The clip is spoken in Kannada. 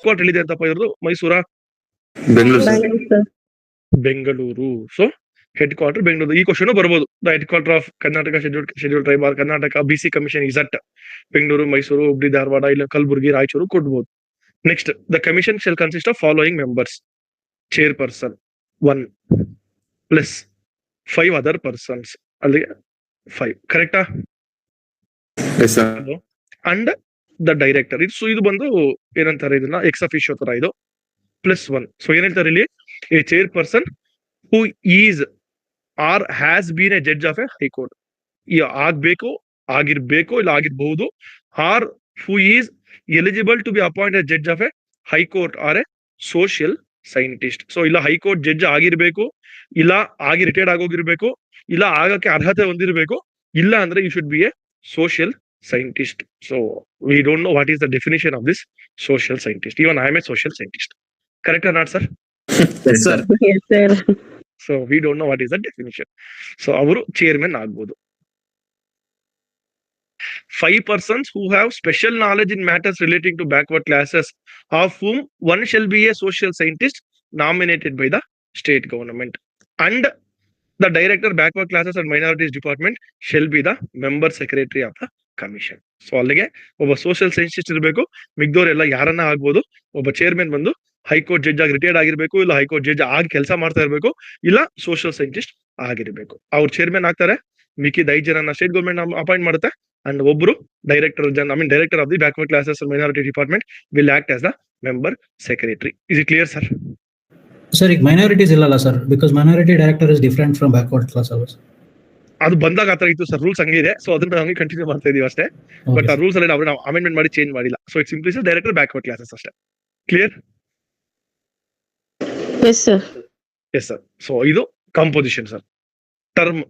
ಕ್ವಾರ್ಟರ್ ಎಲ್ಲಿದೆ ಅಂತಪ್ಪ ಇರೋದು? ಮೈಸೂರಾ? Bengaluru. So head quarter Bengaluru. ಈ ಕ್ವಶನ್ ಬರ್ಬೋದು. The head quarter of Karnataka schedule tribe or Karnataka BC commission is at Bengaluru, Mysuru, Hubli, Dharwad, ಇಲ್ಲ ಕಲಬುರಗಿ, ರಾಯಚೂರು ಕೊಡ್ಬೋದು. Next, the commission shall consist of following members: chairperson 1 plus 5 other persons. ಅಲ್ಲಿಗೆ 5 ಕರೆಕ್ಟಾ? And the director. ಇದು ಬಂದು ಏನಂತಾರೆ, ಇದನ್ನ ಎಕ್ಸ್ ಅಫಿಷಿಯೋ ತರ ಇದು ಪ್ಲಸ್ 1. ಸೊ ಏನ್ ಹೇಳ್ತಾರೆ ಇಲ್ಲಿ? A chairperson who is or has been a judge of a high court. ಆಗ್ಬೇಕು, ಆಗಿರ್ಬೇಕು, ಇಲ್ಲ ಆಗಿರ್ಬಹುದು. Or who is eligible to be appointed judge of a high court or a social scientist. So ಇಲ್ಲ ಹೈಕೋರ್ಟ್ ಜಡ್ಜ್ ಆಗಿರ್ಬೇಕು, ಇಲ್ಲ ಆಗಿ ರಿಟೈರ್ಡ್ ಆಗೋಗಿರ್ಬೇಕು, ಇಲ್ಲ ಆಗಕ್ಕೆ ಅರ್ಹತೆ ಹೊಂದಿರಬೇಕು, ಇಲ್ಲ ಅಂದ್ರೆ you should be a social scientist. So we don't know what is the definition of this social scientist. Even I am a social scientist. Correct or not, sir? Yes, sir. Yes, sir. So we don't know what is the definition. So avaru chairman agbodu. 5 persons who have special knowledge in matters relating to backward classes, of whom one shall be a social scientist nominated by the state government, and the director backward classes and minorities department shall be the member secretary of the commission. So ಅಲ್ಲಿಗೆ ಒಬ್ಬ ಸೋಷಿಯಲ್ ಸೈಂಟಿಸ್ಟ್ ಇರಬೇಕು, ಮಿಗ್ದವ್ರೆಲ್ಲ ಯಾರನ್ನ ಆಗ್ಬೋದು. ಒಬ್ಬ ಚೇರ್ಮನ್ ಬಂದು ಹೈಕೋರ್ಟ್ ಜಡ್ಜ್ ಆಗಿ ರಿಟೈರ್ಡ್ ಆಗಿರ್ಬೇಕು, ಇಲ್ಲ ಹೈಕೋರ್ಟ್ ಜಡ್ಜ್ ಆಗಿ ಕೆಲಸ ಮಾಡ್ತಾ ಇರಬೇಕು, ಇಲ್ಲ ಸೋಷಿಯಲ್ ಸೈಂಟಿಸ್ಟ್ ಆಗಿರ್ಬೇಕು. ಅವ್ರು ಚೇರ್ಮನ್ ಆಗ್ತಾರೆ. ಮಿಕ್ಕಿದ 5 ಜನನ ಸ್ಟೇಟ್ ಗೌರ್ಮೆಂಟ್ ಅಪಾಯಿಂಟ್ ಮಾಡುತ್ತೆ. ಅಂಡ್ ಒಬ್ರು director of the backward classes and minority department will act as the member secretary. Is it clear, sir? Sir, ಈಗ ಮೈನಾರಿಟೀಸ್ ಇಲ್ಲಲ್ಲ sir, because minority director is different from backward class. ಅದು ಬಂದಾಗ ಆತರ ಇತ್ತು ಸರ್, ರೂಲ್ಸ್ ಹಂಗಿದೆ. ಸೊ ಅದನ್ನ ಹಂಗೆ ಕಂಟಿನ್ಯೂ ಮಾಡ್ತಾ ಇದೀವಿ ಅಷ್ಟೇ. ಬಟ್ ಆ ರೂಲ್ಸ್ ಅಲ್ಲಿ ನಾವು ಅಮೆಂಡ್ಮೆಂಟ್ ಮಾಡಿ ಚೇಂಜ್ ಮಾಡಿಲ್ಲ. So it simply director backward classes ಅಷ್ಟೇ. Clear? Yes, sir. Yes sir. So ಇದು ಕಂಪೋಸಿಷನ್ ಸರ್. ಟರ್ಮ್